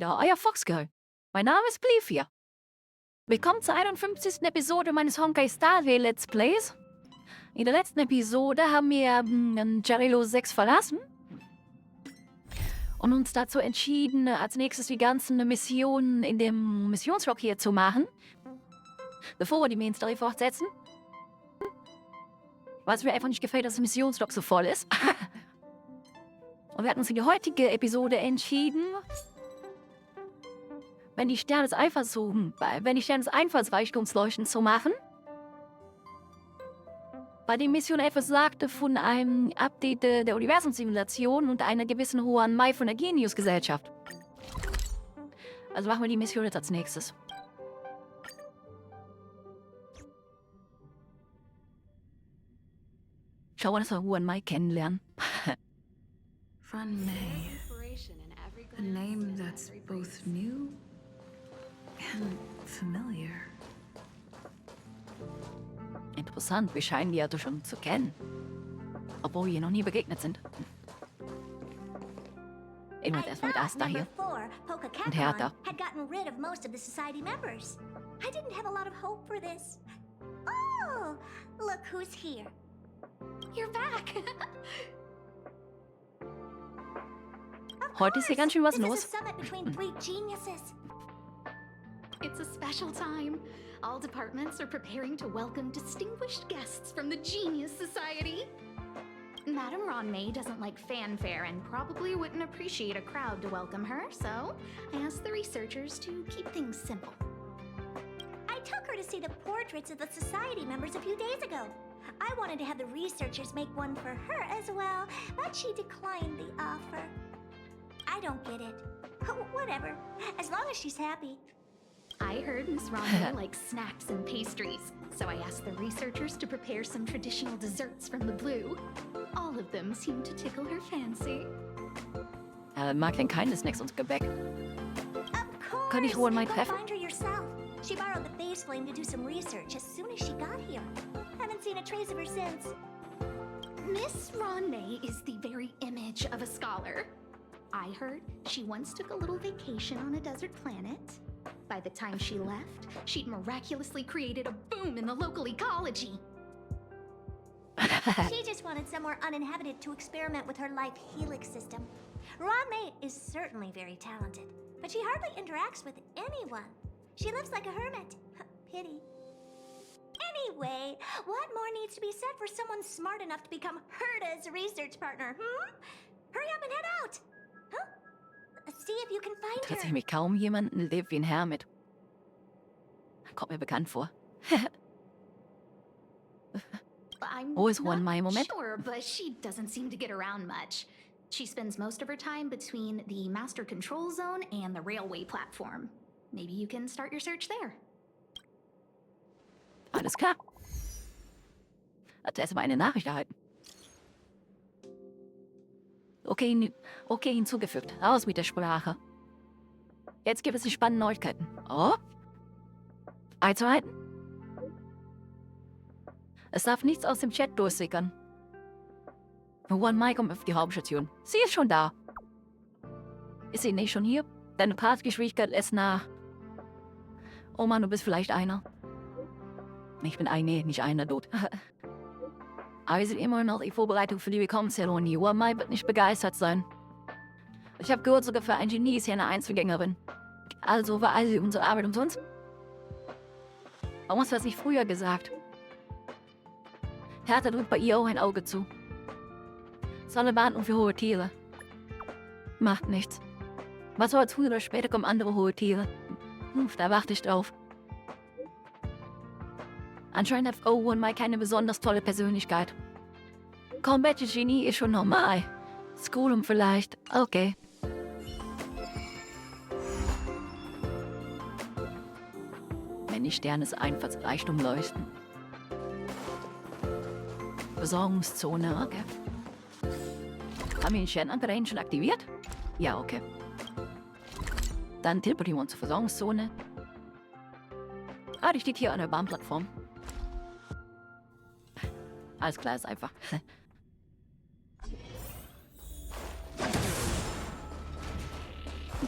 hier, euer Foxgirl. Mein Name ist Blifir. Willkommen zur 51. Episode meines Honkai Star Let's Plays. In der letzten Episode haben wir Jarilo 6 verlassen und uns dazu entschieden, als nächstes die ganzen Missionen in dem Missionsblock hier zu machen, bevor wir die Main Story fortsetzen. Weil es mir einfach nicht gefällt, dass das Missionsblock so voll ist. Und wir hatten uns für die heutige Episode entschieden, wenn die Sterne des Einfallsreichtums zu machen. Bei der Mission etwas sagte von einem Update der Universumssimulation und einer gewissen Ruan Mei von der Genius-Gesellschaft. Also machen wir die Mission jetzt als nächstes. Schauen wir, dass wir Ruan Mei kennenlernen. Ruan Mei, a name that's both new and familiar. Interessant, wir scheinen die ja schon zu kennen. Obwohl wir noch nie begegnet sind. Irgendwas erstmal mit Asta hier. Und Hertha. Had gotten rid of most of the society members. I didn't have a lot of hope for this. Oh, look who's here. You're back. Heute ist hier ganz schön was los. It's a special time. All departments are preparing to welcome distinguished guests from the Genius Society. Madame Ruan Mei doesn't like fanfare and probably wouldn't appreciate a crowd to welcome her, so I asked the researchers to keep things simple. I took her to see the portraits of the society members a few days ago. I wanted to have the researchers make one for her as well, but she declined the offer. I don't get it. Whatever, as long as she's happy. I heard Miss Ruan Mei likes snacks and pastries, so I asked the researchers to prepare some traditional desserts from the blue. All of them seemed to tickle her fancy. Mag denn keine Snacks und Gebäck? Of course. Kann ich Ruan Mei Go treffen? find her yourself. She borrowed the face flame to do some research as soon as she got here. Haven't seen a trace of her since. Miss Ruan Mei is the very image of a scholar. I heard she once took a little vacation on a desert planet. By the time she left, she'd miraculously created a boom in the local ecology. She just wanted somewhere uninhabited to experiment with her life helix system. Ruan Mei is certainly very talented, but she hardly interacts with anyone. She lives like a hermit. Pity. Anyway, what more needs to be said for someone smart enough to become Herta's research partner, Hurry up and head out! Huh? See if you can find Tritt sich her. mit kaum jemanden lebt wie ein Hermit. Kommt mir bekannt vor. I'm Wo ist Ruan not Mei im Moment? sure, but she doesn't seem to get around much. She spends most of her time between the master control zone and the railway platform. Maybe you can start your search there. Alles klar. Hat erst mal eine Nachricht erhalten. Okay, hinzugefügt. Raus mit der Sprache. Jetzt gibt es die spannenden Neuigkeiten. Oh? Einzuhalten? Es darf nichts aus dem Chat durchsickern. Ruan Mei kommt auf die Hauptstation. Sie ist schon da. Ist sie nicht schon hier? Deine Partgeschwindigkeit lässt nach. Oh Mann, du bist vielleicht einer. Ich bin nicht einer tot. Aber wir sind immer noch die Vorbereitung für die Willkommenszeremonie. Ruan Mei wird nicht begeistert sein. Ich habe gehört, sogar für ein Genie ist sie eine Einzelgängerin. Also war also unsere Arbeit umsonst? Warum hast du das nicht früher gesagt? Hertha drückt bei ihr auch ein Auge zu. Solle Behandlung für hohe Tiere. Macht nichts. Was soll's, früher oder später kommen andere hohe Tiere. Da warte ich drauf. Anscheinend hat Frau Ruan Mei keine besonders tolle Persönlichkeit. Combat Genie ist schon normal. Skolum vielleicht. Okay. Wenn die Sterne des Einfallsreichtums leuchten. Besorgungszone, okay. Haben wir den Sternanker schon aktiviert? Ja, okay. Dann teleportieren wir uns zur Versorgungszone. Ah, die steht hier an der Bahnplattform. Alles klar, ist einfach.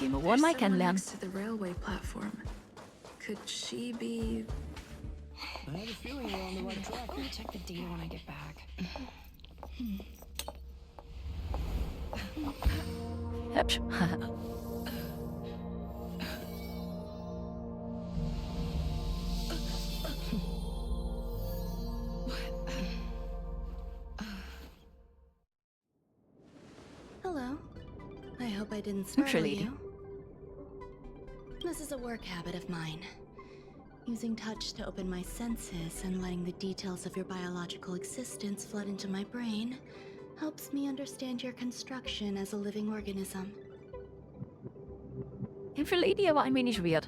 gehen wir Ruan There's Mei someone kennenlernen. next to the railway platform. Could she be? I have a feeling we're on the right track. Let me check the data when I get back. Hübsch. Hello. I hope I didn't startle Hübsche Lady. you. This is a work habit of mine. Using touch to open my senses and letting the details of your biological existence flood into my brain helps me understand your construction as a living organism. Hübsche Lady, aber ein wenig weird.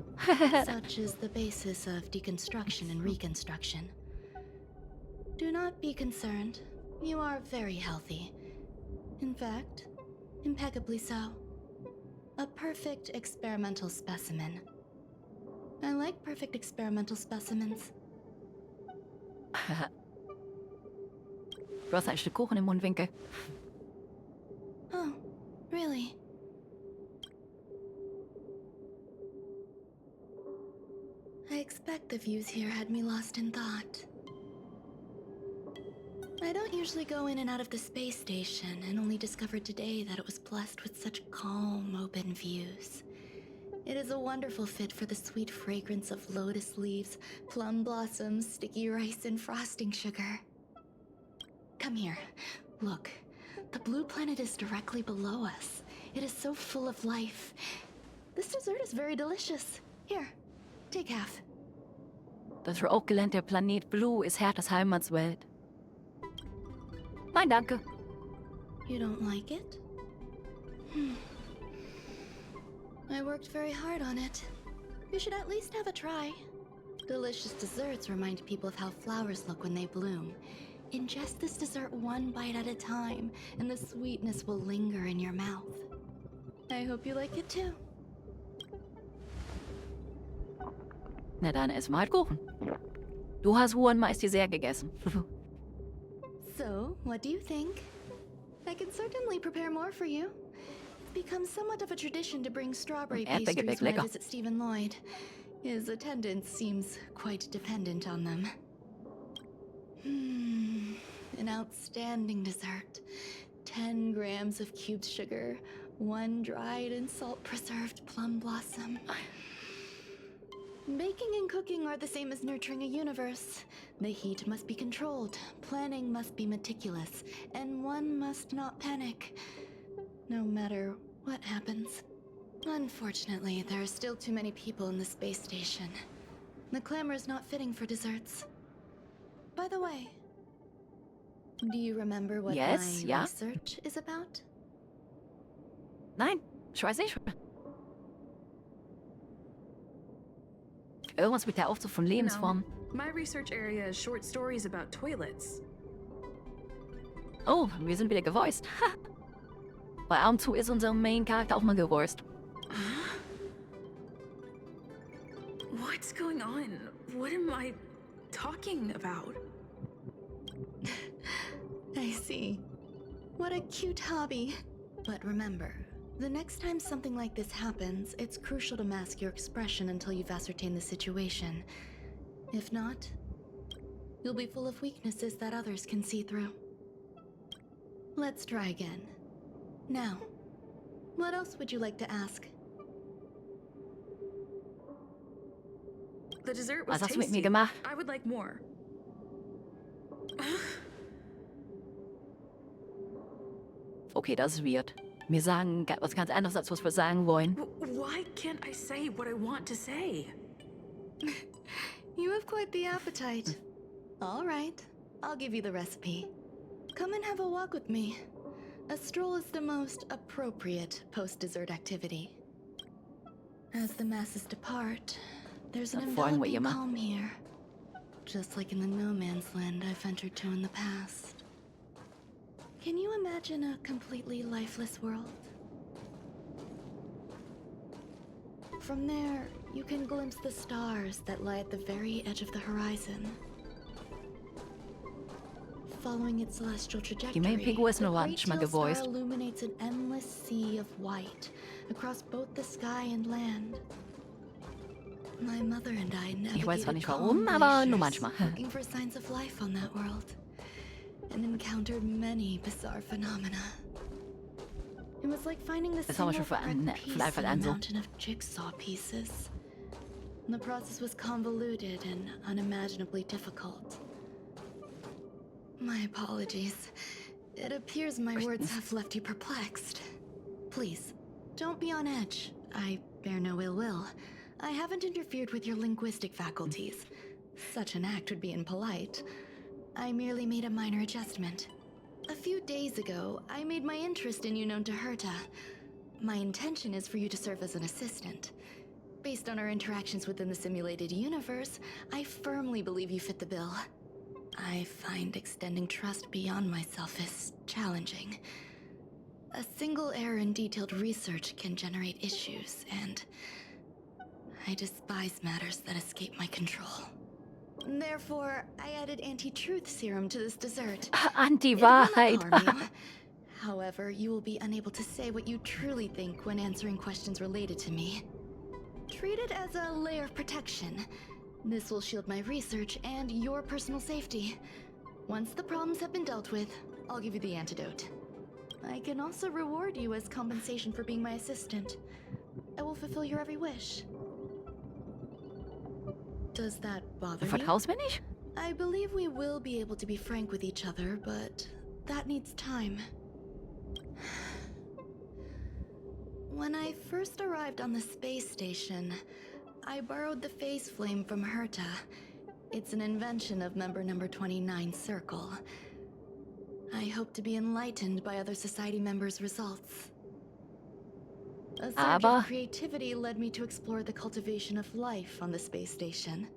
Such is the basis of deconstruction and reconstruction. Do not be concerned. You are very healthy. In fact, impeccably so. A perfect experimental specimen. I like perfect experimental specimens. Du hast ein Stück Kuchen im Mundwinkel. Oh, really? I expect the views here had me lost in thought. I don't usually go in and out of the space station, and only discovered today that it was blessed with such calm, open views. It is a wonderful fit for the sweet fragrance of lotus leaves, plum blossoms, sticky rice, and frosting sugar. Come here. Look. The blue planet is directly below us. It is so full of life. This dessert is very delicious. Here, take half. Das ist auch gelernt, der Planet Blue ist Herthas Heimatswelt. Nein, danke. You don't like it? I worked very hard on it. You should at least have a try. Delicious desserts remind people of how flowers look when they bloom. Ingest this dessert one bite at a time, and the sweetness will linger in your mouth. I hope you like it too. Na dann essen wir halt Kuchen. Du hast Ruan Mei Dessert gegessen. So, what do you think? I can certainly prepare more for you. It's become somewhat of a tradition to bring strawberry pastries when I visit Stephen Lloyd. His attendance seems quite dependent on them. An outstanding dessert. 10 grams of cubed sugar, 1 dried and salt-preserved plum blossom. Baking and cooking are the same as nurturing a universe. The heat must be controlled, planning must be meticulous, and one must not panic, no matter what happens. Unfortunately, there are still too many people in the space station. The clamor is not fitting for desserts. By the way, do you remember what my research is about? Nein, ich weiß nicht. Irgendwas mit der Aufzug von Lebensformen. My research area is short stories about toilets. Oh, wir sind wieder gevoiced. Ha. Bei ab und zu ist unser Main-Charakter auch mal gevoiced. What's going on? What am I talking about? I see. What a cute hobby. But remember, the next time something like this happens, it's crucial to mask your expression until you've ascertained the situation. If not, you'll be full of weaknesses that others can see through. Let's try again. Now, what else would you like to ask? The dessert was Was hast du mit mir tasty. gemacht? I would like more. Okay, das ist weird. Wir sagen was ganz anderes, als was wir sagen wollen. Why can't I say what I want to say? You have quite the appetite. All right, I'll give you the recipe. Come and have a walk with me. A stroll is the most appropriate post-dessert activity. As the masses depart, there's an enveloping calm here. Just like in the no man's land I've ventured to in the past. Can you imagine a completely lifeless world? From there, you can glimpse the stars that lie at the very edge of the horizon. Following its celestial trajectory, Die Main-Figur ist the nur great manchmal teal star gevoiced. illuminates an endless sea of white across both the sky and land. My mother and I Ich weiß zwar navigated nicht calm warum, aber nur glaciers, manchmal. looking for signs of life on that world, and encountered many bizarre phenomena. It was like finding the Das haben wir single schon von correct piece Anfang in a an so. mountain of jigsaw pieces. The process was convoluted and unimaginably difficult. My apologies. It appears my words have left you perplexed. Please, don't be on edge. I bear no ill will. I haven't interfered with your linguistic faculties. Such an act would be impolite. I merely made a minor adjustment. A few days ago, I made my interest in you known to Herta. My intention is for you to serve as an assistant. Based on our interactions within the simulated universe, I firmly believe you fit the bill. I find extending trust beyond myself is challenging. A single error in detailed research can generate issues, and I despise matters that escape my control. Therefore, I added anti-truth serum to this dessert. Anti-Wahrheit. It will not harm you. However, you will be unable to say what you truly think when answering questions related to me. Treat it as a layer of protection. This will shield my research and your personal safety. Once the problems have been dealt with, I'll give you the antidote. I can also reward you as compensation for being my assistant. I will fulfill your every wish. Does that bother Du you? vertraust mir nicht? I believe we will be able to be frank with each other, but that needs time. When I first arrived on the space station, I borrowed the phase flame from Herta. It's an invention of member number 29 Circle. I hope to be enlightened by other society members' results. A surge Aber of creativity led me to explore the cultivation of life on the space station.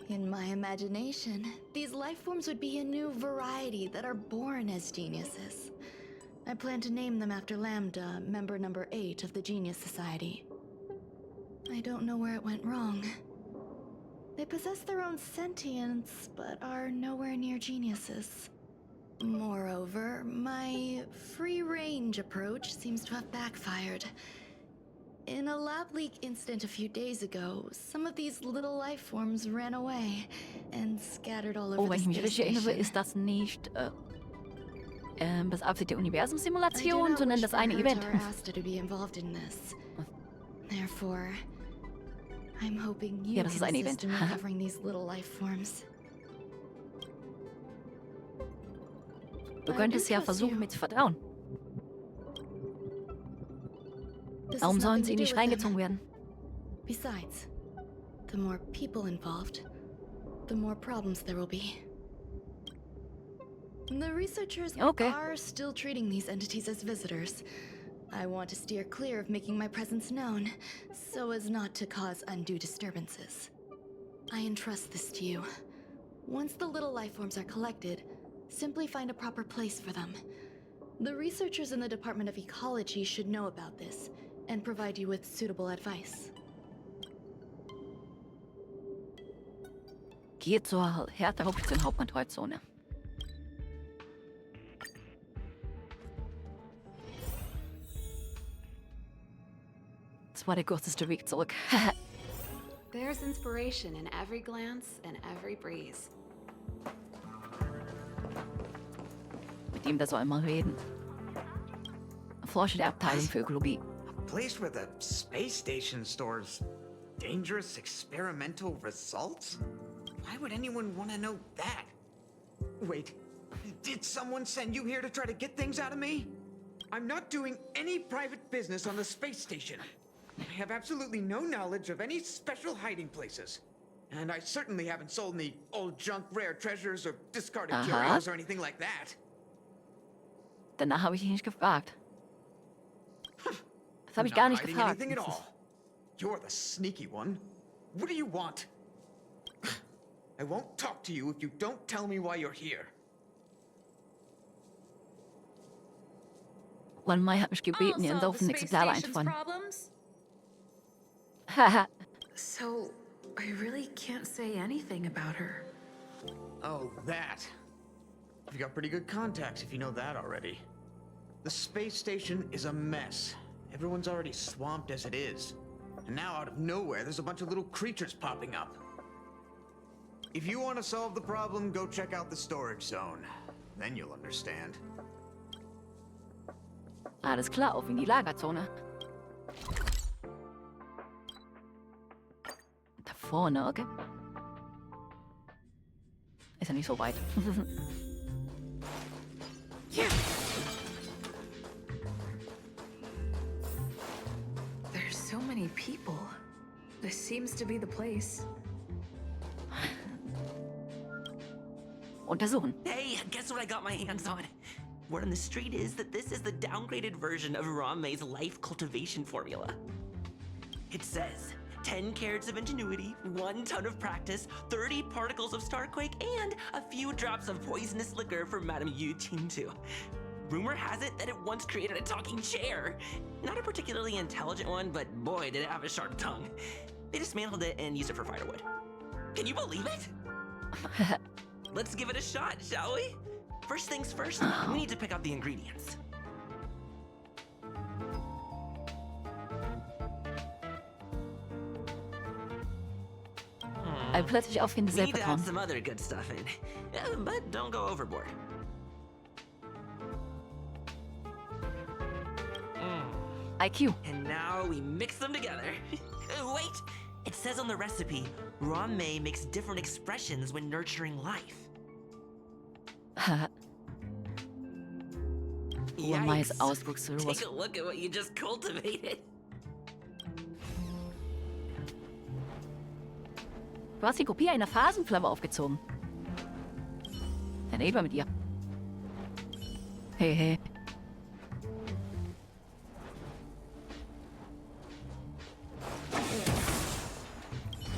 In my imagination, these life forms would be a new variety that are born as geniuses. I plan to name them after Lambda, member number 8 of the Genius Society. I don't know where it went wrong. They possess their own sentience, but are nowhere near geniuses. Moreover, my free-range approach seems to have backfired. In a lab leak incident a few days ago, some of these little life forms ran away and scattered all over Oh, the wenn ich mich space richtig erinnere, station. ist das nicht das absolute I do Universum-Simulation, not sondern wish das for eine Herta Event. or Asta to be involved in this. Therefore, I'm hoping you Ja, das can ist ein assist Event. in recovering these little life forms. Du I könntest do ja trust versuchen, you. mir zu vertrauen. This Warum has sollen nothing sie to nicht do with them. reingezogen werden? Besides, the more people involved, the more problems there will be. The researchers Okay. are still treating these entities as visitors. I want to steer clear of making my presence known, so as not to cause undue disturbances. I entrust this to you. Once the little life forms are collected, simply find a proper place for them. The researchers in the Department of Ecology should know about this, and provide you with suitable advice. Geh zur Hertha-Hauptstation, Hauptkontrollzone. Das war der kürzeste Weg zurück. There's inspiration in every glance and every breeze. Mit ihm, der soll mal reden. Forscher der Abteilung für Ökologie. A place where the space station stores dangerous experimental results? Why would anyone want to know that? Wait, did someone send you here to try to get things out of me? I'm not doing any private business on the space station. I have absolutely no knowledge of any special hiding places. And I certainly haven't sold any old junk rare treasures or discarded Aha. curios or anything like that. Danach habe ich dich nicht gefragt. Das habe ich Not gar nicht hiding gefragt. anything at all. You're the sneaky one. What do you want? I won't talk to you if you don't tell me why you're here. Ruan Mei hat mich gebeten, ihr I'll solve the laufende space Exemplare station's einzufangen. problems. Haha. So, I really can't say anything about her. Oh, that. You've got pretty good contacts if you know that already. The space station is a mess. Everyone's already swamped as it is. And now out of nowhere, there's a bunch of little creatures popping up. If you want to solve the problem, go check out the storage zone. Then you'll understand. Alles klar, auf in die Lagerzone. Da vorne, okay. Ist ja nicht so weit. There's so many people. This seems to be the place. Untersuchen. Hey, guess what I got my hands on? Word on the street is that this is the downgraded version of Ruan Mei's life cultivation formula. It says 10 carats of ingenuity, 1 ton of practice, 30 particles of starquake, and a few drops of poisonous liquor for Madame Yu Qingtu. Rumor has it that it once created a talking chair. Not a particularly intelligent one, but boy, did it have a sharp tongue. They dismantled it and used it for firewood. Can you believe it? Let's give it a shot, shall we? First things first, we need to pick out the ingredients. Plötzlich auf den We need to Selbstvertrauen. add some other good stuff in, but don't go overboard. IQ. And now we mix them together. Wait, it says on the recipe, Ruan Mei makes different expressions when nurturing life. Ruan Meis Yikes. Ausdruckslos. Take a look at what you just cultivated. Du hast die Kopie einer Phasenflamme aufgezogen. Dann reden wir mit ihr. Hey, hey.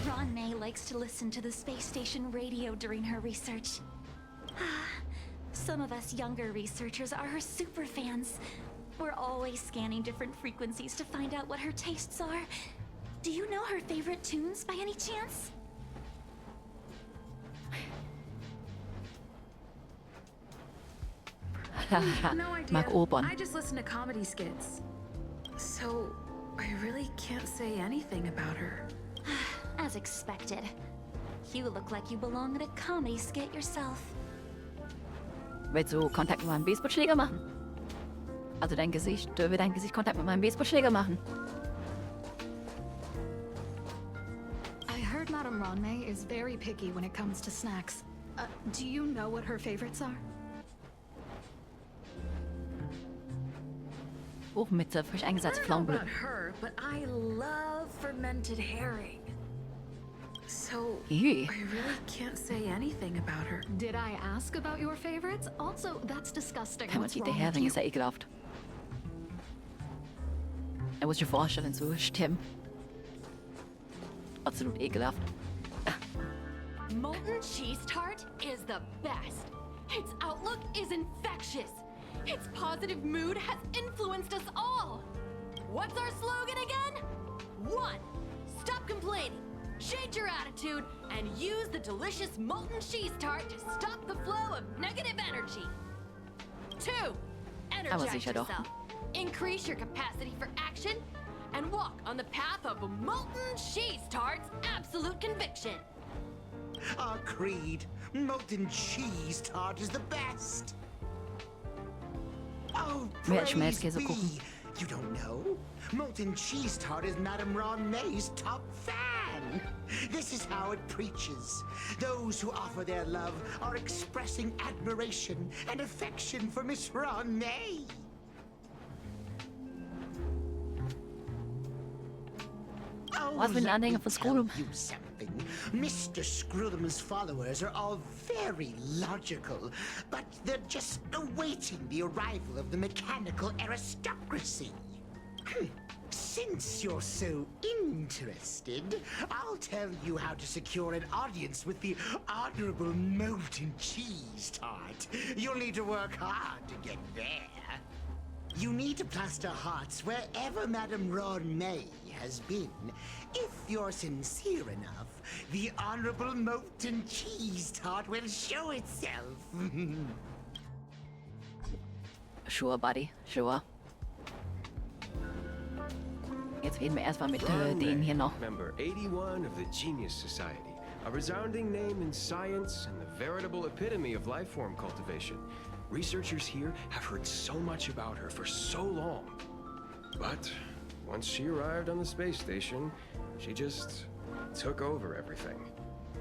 Ruan Mei likes to listen to the space station radio during her research. Some of us younger researchers are her super fans. We're always scanning different frequencies to find out what her tastes are. Do you know her favorite tunes by any chance? No idea. Mag Opern. I just listen to comedy skits. So, I really can't say anything about her. As expected. You look like you belong in a comedy skit yourself. Willst du Kontakt mit meinem Baseballschläger machen? Also dein Gesicht, will dein Gesicht Kontakt mit meinem Baseballschläger machen? I heard Madame Ruan Mei is very picky when it comes to snacks. Do you know what her favorites are? Buch mit frisch eingesetztem I don't know Pflaumenbrot. about her, but I love fermented herring. So, Ew. I really can't say anything about her. Did I ask about your favorites? Also, that's disgusting. Man What's sieht, der wrong with Hering you? ist ja ekelhaft. Er muss sich vorstellen, so stimmen. Absolut ekelhaft. Molten cheese tart is the best. Its outlook is infectious. Its positive mood has influenced us all. What's our slogan again? 1. Stop complaining. Change your attitude and use the delicious molten cheese tart to stop the flow of negative energy. 2. Energize sicher doch. yourself. Increase your capacity for action and walk on the path of molten cheese tart's absolute conviction. Our creed, molten cheese tart is the best. Oh, Mehr praise Schmelzkäsekuchen. be. You don't know? Molten cheese tart is Madame Ruan Mei's top fan. This is how it preaches. Those who offer their love are expressing admiration and affection for Miss Ruan Mei. Oh, Was mit den let me Anhängern von tell Scrollum? you something. Mr. Scrollum's followers are all very logical, but they're just awaiting the arrival of the mechanical aristocracy. Since you're so interested, I'll tell you how to secure an audience with the Honorable Molten Cheese Tart. You'll need to work hard to get there. You need to plaster hearts wherever Madame Ruan Mei has been. If you're sincere enough, the Honorable Molten Cheese Tart will show itself. Sure, Buddy, sure. Jetzt reden wir erstmal mit Ruan denen Mei, hier noch. Member 81 of the Genius Society. A resounding name in science and the veritable epitome of life form cultivation. Researchers here have heard so much about her for so long. But once she arrived on the space station, she just took over everything.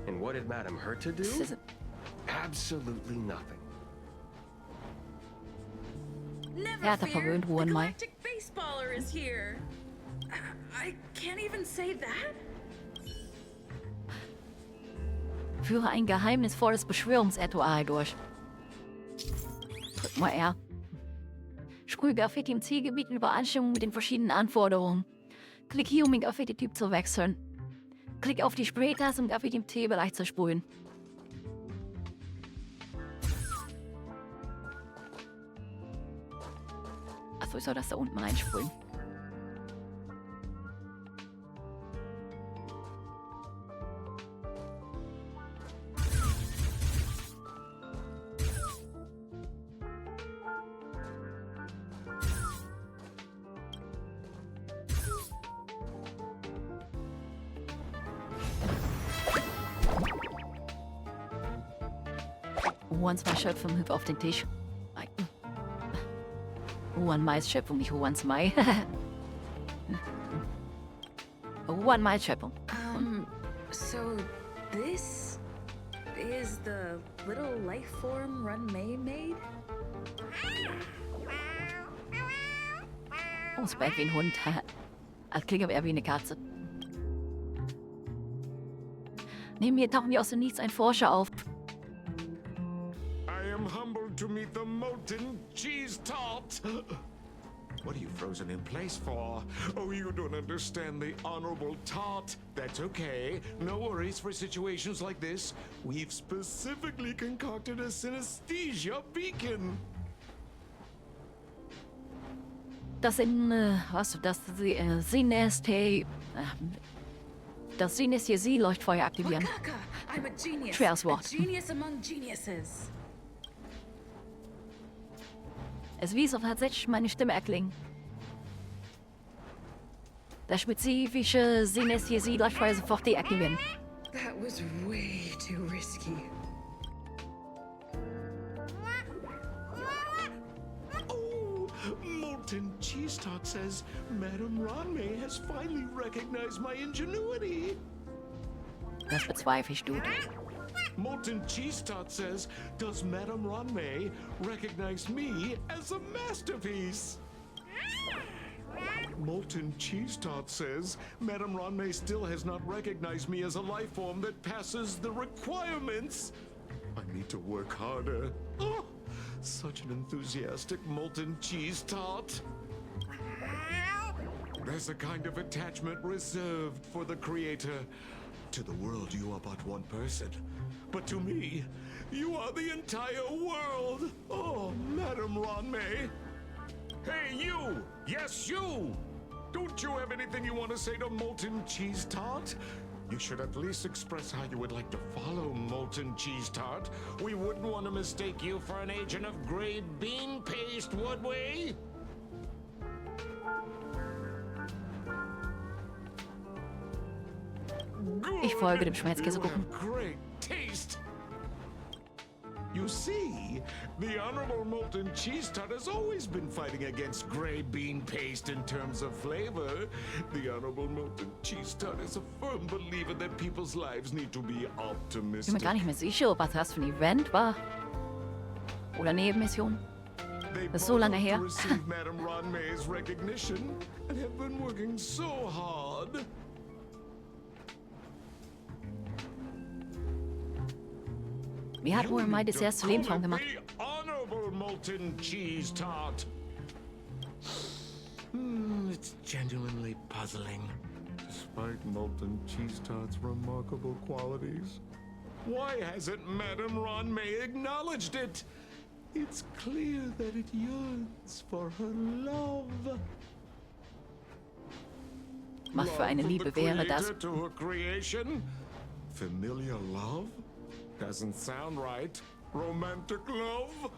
And what did Madame hurt to do? Absolutely nothing. Never fear, verwöhnt the Ruan Mei. galactic baseballer is here. I can't even say that. Führe ein geheimnisvolles Beschwörungsritual durch. Drück mal R. Sprühe Graffiti im Zielgebiet in Übereinstimmung mit den verschiedenen Anforderungen. Klick hier, um den Graffiti-Typ zu wechseln. Klick auf die Spraytaste, um Graffiti im T-Bereich zu sprühen. Achso, ich soll das da unten reinsprühen. Ruans Mei Schöpfung hüpft auf den Tisch. Ruan Meis Schöpfung, nicht Ruans Mei. Ruan Meis Schöpfung. So this is the little life form Ruan Mei made? Oh, es bellt wie ein Hund. Das klingt aber eher wie eine Katze. Neben mir tauchen wie aus dem Nichts ein Forscher auf. I am humbled to meet the molten cheese tart. What are you frozen in place for? Oh, you don't understand the honorable tart. That's okay. No worries for situations like this. We've specifically concocted a synesthesia beacon. Das Synesthesie-Leuchtfeuer aktivieren. Wakaka, I'm a genius. Schweres A Wort. genius among geniuses. Es wies auf tatsächlich meine Stimme erklingen. Das spezifische Synesthesie-Leuchtfeuer sofort deaktivieren. That was way too risky. Oh, molten cheese tart says Madame Ruan Mei has finally recognized my ingenuity. Das bezweifle ich, Dude. Molten cheese tart says, does Madame Ruan Mei recognize me as a masterpiece? Molten cheese tart says, Madame Ruan Mei still has not recognized me as a life form that passes the requirements. I need to work harder. Oh, such an enthusiastic molten cheese tart. There's a kind of attachment reserved for the creator. To the world, you are but one person. But to me, you are the entire world. Oh, Madame Ruan Mei. Hey, you! Yes, you! Don't you have anything you want to say to Molten Cheese Tart? You should at least express how you would like to follow Molten Cheese Tart. We wouldn't want to mistake you for an agent of gray bean paste, would we? Ich folge dem Schmelzkäsekuchen. Great taste. You see, the Honorable Molten Cheese Tart has always been fighting against gray bean paste in terms of flavor. The Honorable Molten Cheese Tart is a firm believer that people's lives need to be Ich bin mir optimistic. gar nicht mehr sicher, ob das für ein Event war. Oder Nebenmission. They Das ist so lange both her. to receive Madame Ruan Mei's recognition and have been working so hard. Wie hat Ruan Mei das erste Lebensform gemacht? The Honorable Molten Cheese Tart. It's genuinely puzzling. Despite Molten Cheese Tart's remarkable qualities, why hasn't Madame Ruan Mei acknowledged it? It's clear that it yearns for her love. Was für eine Liebe wäre das? Creator to her creation? Familiar love? Doesn't sound right. Romantic love?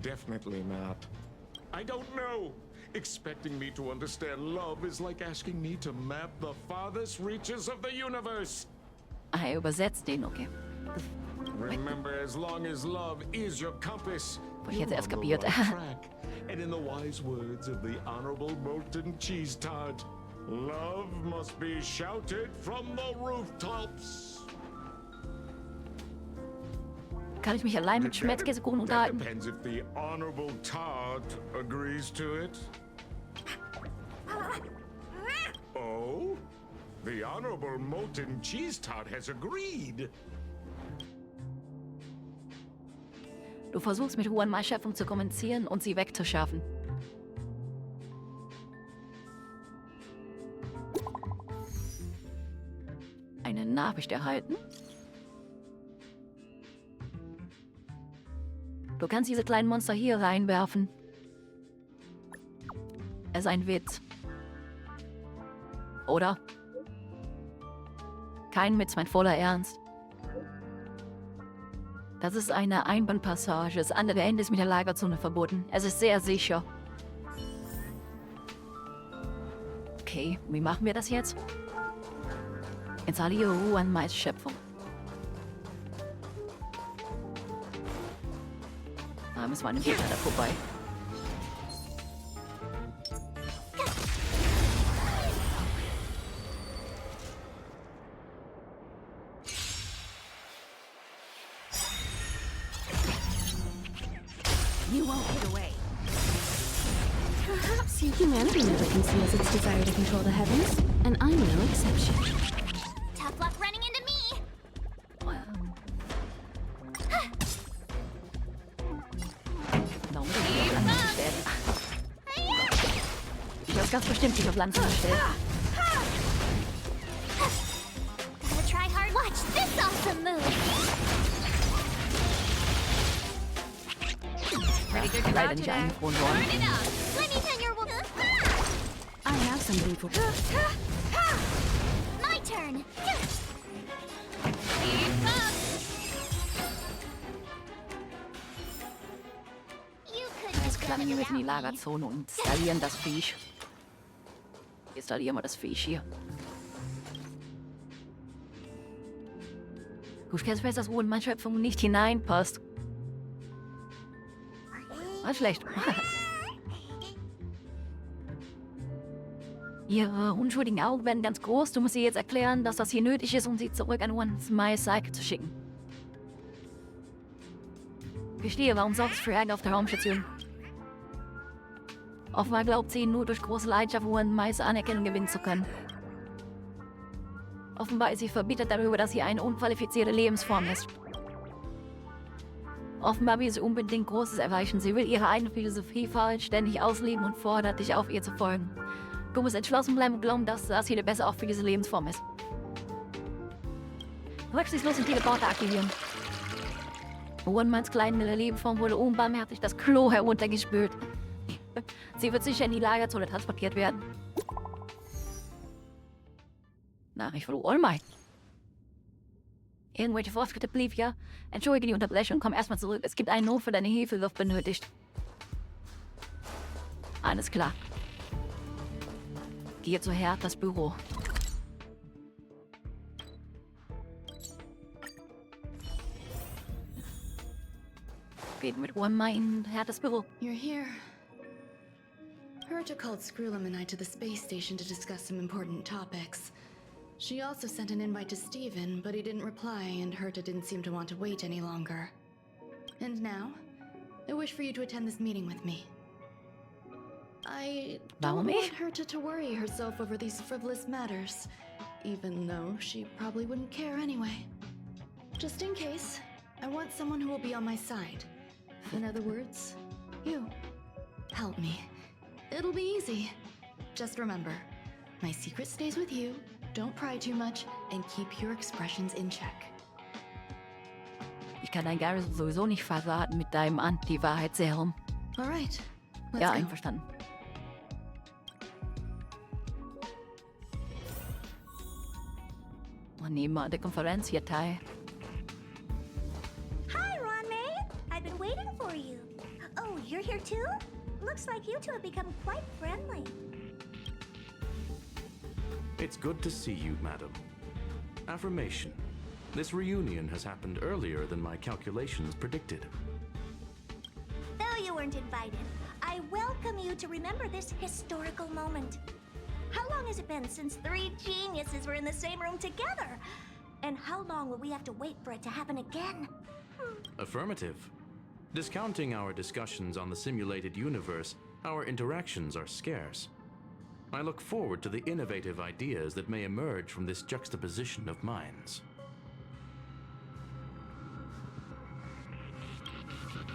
Definitely not. I don't know. Expecting me to understand love is like asking me to map the farthest reaches of the universe. Ah, er übersetzt den, okay. Remember, as long as love is your compass, Ich you're hätte erst on the kapiert. right track. And in the wise words of the Honorable Molten Cheese Tart, love must be shouted from the rooftops. Kann ich mich allein mit Schmelzkäsekuchen That unterhalten? depends if the Honorable Tart agrees to it. Oh? The Honorable Molten Cheese Tart has agreed. Du versuchst mit Ruan Mei Schöpfung zu kommunizieren und sie wegzuschaffen. Eine Nachricht erhalten. Du kannst diese kleinen Monster hier reinwerfen. Es ist ein Witz. Oder? Kein Witz, mein voller Ernst. Das ist eine Einbahnpassage. Das andere Ende ist mit der Lagerzone verbunden. Es ist sehr sicher. Okay, wie machen wir das jetzt? Installiere Ruan Meis Schöpfung. Da müssen wir an dem Gegner da vorbei. You won't get away. Perhaps humanity never conceals its desire to control the heavens, and I'm no exception. Tough luck running into me! Ich hab's ganz bestimmt nicht auf Lanzen gestellt. Gotta try hard. Watch this awesome move! Leider nicht eingefroren worden. Let me turn your I have something for My turn! You could Jetzt have klappen done wir it mit in die without me. Lagerzone und installieren das Viech. Installieren wir das Viech hier. Du stellst fest, dass Ruan Mei Schöpfung nicht hineinpasst. War schlecht. Ihre unschuldigen Augen werden ganz groß. Du musst ihr jetzt erklären, dass das hier nötig ist, um sie zurück an Ruan Meis Seite zu schicken. Verstehe, warum sorgst du für Ärger auf der Raumstation? Offenbar glaubt sie, nur durch große Leidenschaft Ruan Meis Anerkennung gewinnen zu können. Offenbar ist sie verbittert darüber, dass sie eine unqualifizierte Lebensform ist. Offenbar will sie unbedingt Großes erreichen. Sie will ihre eigene Philosophie vollständig ausleben und fordert dich auf, ihr zu folgen. Du musst entschlossen bleiben und glauben, dass das hier der beste auch für diese Lebensform ist. Rücksichtslos den Teleporter aktivieren. Ruan Meis kleine Lebensform wurde unbarmherzig das Klo heruntergespült. Sie wird sicher in die Lagerzone transportiert werden. Nachricht von Ruan Mei. Irgendwelche Fortschritte blieb ja. Entschuldige die Unterbrechung, komm erstmal zurück. Es gibt einen Not für deine Hilfe, wird benötigt. Alles klar. Gehe zu Herthas Büro. Geht mit Ruan Mei in Herthas Büro. You're here. Herta called Screwlam and I to the space station to discuss some important topics. She also sent an invite to Steven, but he didn't reply, and Herta didn't seem to want to wait any longer. And now, I wish for you to attend this meeting with me. I don't want Herta to worry herself over these frivolous matters, even though she probably wouldn't care anyway. Just in case, I want someone who will be on my side. In other words, you. Help me. It'll be easy. Just remember, my secret stays with you. Don't pry too much and keep your expressions in check. Ich kann dein Geheimnis sowieso nicht verraten mit deinem Anti-Wahrheit-Serum. Alright, let's Ja, go. einverstanden. Und nehmen wir an der Konferenz hier teil. Hi, Ruan Mei. I've been waiting for you. Oh, you're here too? Looks like you two have become quite friendly. It's good to see you, madam. Affirmation. This reunion has happened earlier than my calculations predicted. Though you weren't invited, I welcome you to remember this historical moment. How long has it been since 3 geniuses were in the same room together? And how long will we have to wait for it to happen again? Affirmative. Discounting our discussions on the simulated universe, our interactions are scarce. I look forward to the innovative ideas that may emerge from this juxtaposition of minds.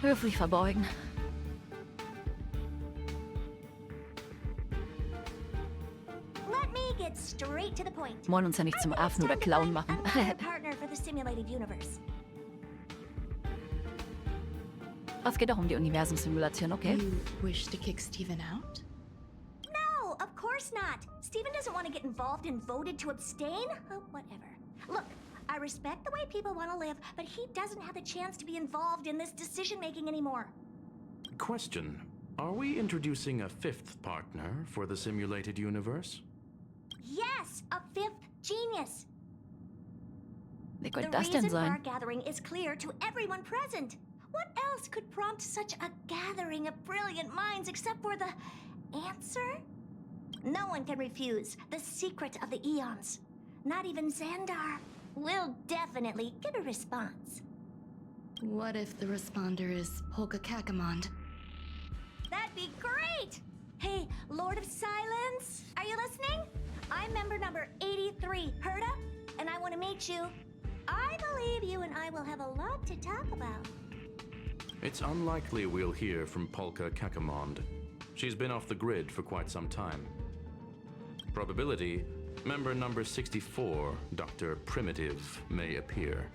Höflich verbeugen. Let me get straight to the point. Wollen uns ja nicht zum Affen oder Clown machen. Another partner for the simulated universe. Es geht auch um die Universumssimulation, okay? You wish to kick Steven out? No, of course not. Steven doesn't want to get involved and voted to abstain. Oh, whatever. Look, I respect the way people want to live, but he doesn't have the chance to be involved in this decision-making anymore. Question. Are we introducing a 5th partner for the simulated universe? Yes, a 5th genius. Wie The könnte das denn reason for our sein? gathering is clear to everyone present. What else could prompt such a gathering of brilliant minds except for the answer? No one can refuse the secret of the eons. Not even Xandar. We'll definitely get a response. What if the responder is Polka Kakamond? That'd be great! Hey, Lord of Silence, are you listening? I'm member number 83, Herda, and I want to meet you. I believe you and I will have a lot to talk about. It's unlikely we'll hear from Polka Kakamond. She's been off the grid for quite some time. Probability, member number 64, Dr. Primitive, may appear.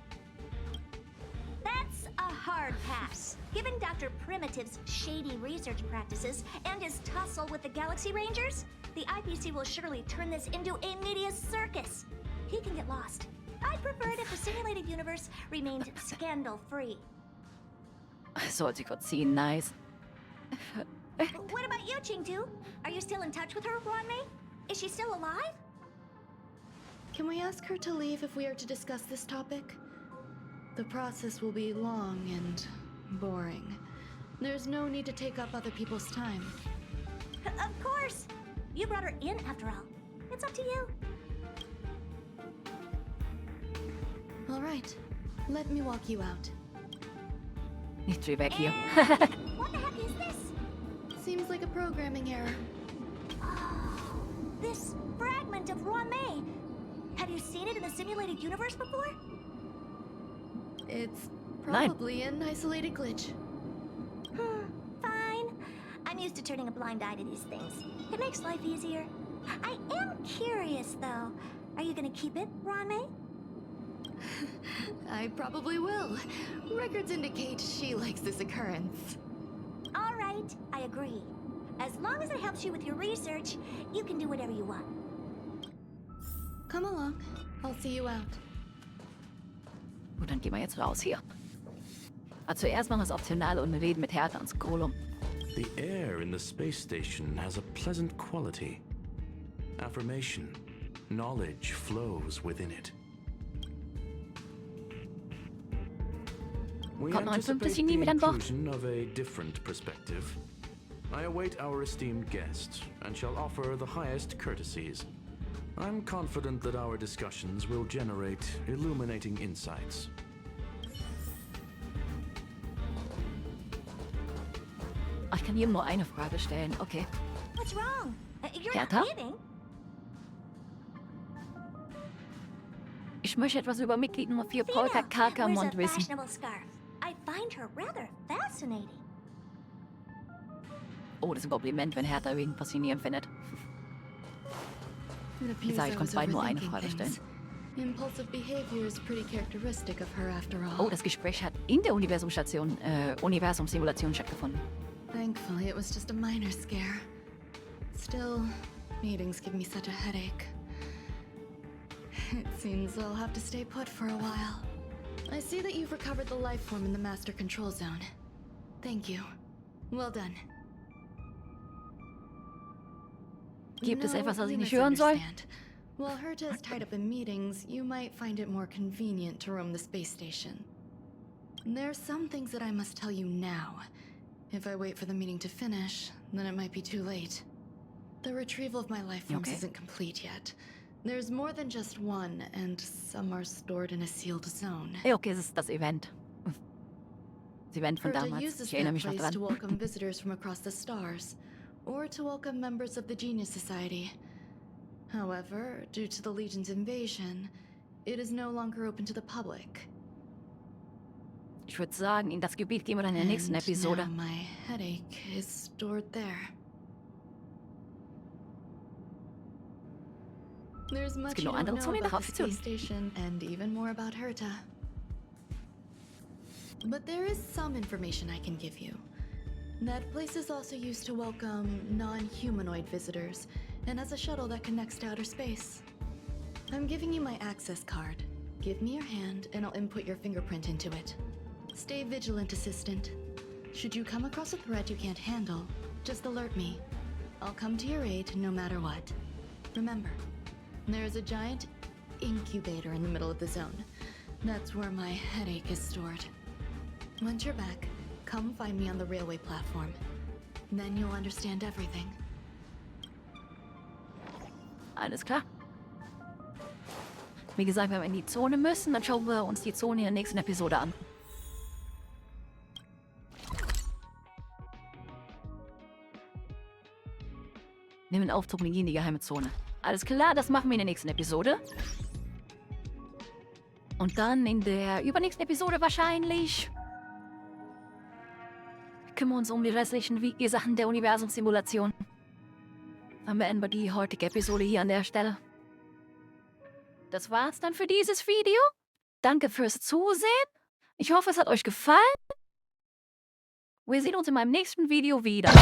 That's a hard pass. Given Dr. Primitive's shady research practices and his tussle with the Galaxy Rangers, the IPC will surely turn this into a media circus. He can get lost. I'd prefer it if the simulated universe remained scandal-free. Soll sie kurz ziehen, nice. What about you, Ching-Tu? Are you still in touch with her, Ruan Mei? Is she still alive? Can we ask her to leave if we are to discuss this topic? The process will be long and boring. There's no need to take up other people's time. Of course! You brought her in, after all. It's up to you. All right. Let me walk you out. Nicht viel weg hier. What the heck is this? Seems like a programming error. This fragment of Ruan Mei. Have you seen it in the simulated universe before? It's probably an isolated glitch. Fine. I'm used to turning a blind eye to these things. It makes life easier. I am curious, though. Are you gonna keep it, Ruan Mei? I probably will. Records indicate she likes this occurrence. All right, I agree. As long as it helps you with your research, you can do whatever you want. Come along. I'll see you out. Gut, dann gehen wir jetzt raus hier. Aber zuerst machen wir das Optionale und wir reden mit Hertha und Skolum. The air in the space station has a pleasant quality. Affirmation. Knowledge flows within it. We Kommt noch ein fünftes anticipate Genie the mit an Bord? inclusion of a different perspective. I await our esteemed guest and shall offer the highest courtesies. I'm confident that our discussions will generate illuminating insights. Ich kann jedem nur eine Frage stellen, okay. What's wrong? You're Hertha? not leaving? Ich möchte etwas über Mitglied Nummer 4 Polka Wears Kakamond a wissen. fashionable scarf. I find her rather fascinating. Oh, das ist ein Kompliment, wenn Hertha irgendwas faszinierend findet. It Wie appears gesagt, I ich was konnte beiden nur eine overthinking Frage stellen. things. Impulsive behavior is pretty characteristic of her after all. Oh, das Gespräch hat in der Universumsimulation stattgefunden. Thankfully, it was just a minor scare. Still, meetings give me such a headache. It seems I'll have to stay put for a while. I see that you've recovered the life form in the master control zone. Thank you. Well done. Gibt es etwas, was ich you nicht hören soll? misunderstand. While Herta is tied up in meetings, you might find it more convenient to roam the space station. There's some things that I must tell you now. If I wait for the meeting to finish, then it might be too late. The retrieval of my life forms isn't complete yet. There's more than just one, and some are stored in a sealed zone. Ja, okay, es ist das Event. Das Event von Herta damals. uses Ich erinnere that mich noch place to dran. welcome visitors from across the stars, or to welcome members of the Genius Society. However, due to the Legion's invasion, it is no longer open to the public. Ich würde sagen, in das Gebiet gehen wir dann in der nächsten Episode. Now my headache is stored there. There's much gibt you noch don't andere know Zonen about nach the Optionen. space station, and even more about Herta. But there is some information I can give you. That place is also used to welcome non-humanoid visitors, and has a shuttle that connects to outer space. I'm giving you my access card. Give me your hand, and I'll input your fingerprint into it. Stay vigilant, Assistant. Should you come across a threat you can't handle, just alert me. I'll come to your aid no matter what. Remember, there is a giant incubator in the middle of the zone. That's where my headache is stored. Once you're back, come find me on the railway platform. Then you'll understand everything. Alles klar. Wie gesagt, wenn wir in die Zone müssen, dann schauen wir uns die Zone in der nächsten Episode an. Nehmen Aufzug und gehen in die geheime Zone. Alles klar, das machen wir in der nächsten Episode. Und dann in der übernächsten Episode wahrscheinlich kümmern wir uns um die restlichen Wiki-Sachen der Universumssimulation. Dann beenden wir die heutige Episode hier an der Stelle. Das war's dann für dieses Video. Danke fürs Zusehen. Ich hoffe, es hat euch gefallen. Wir sehen uns in meinem nächsten Video wieder.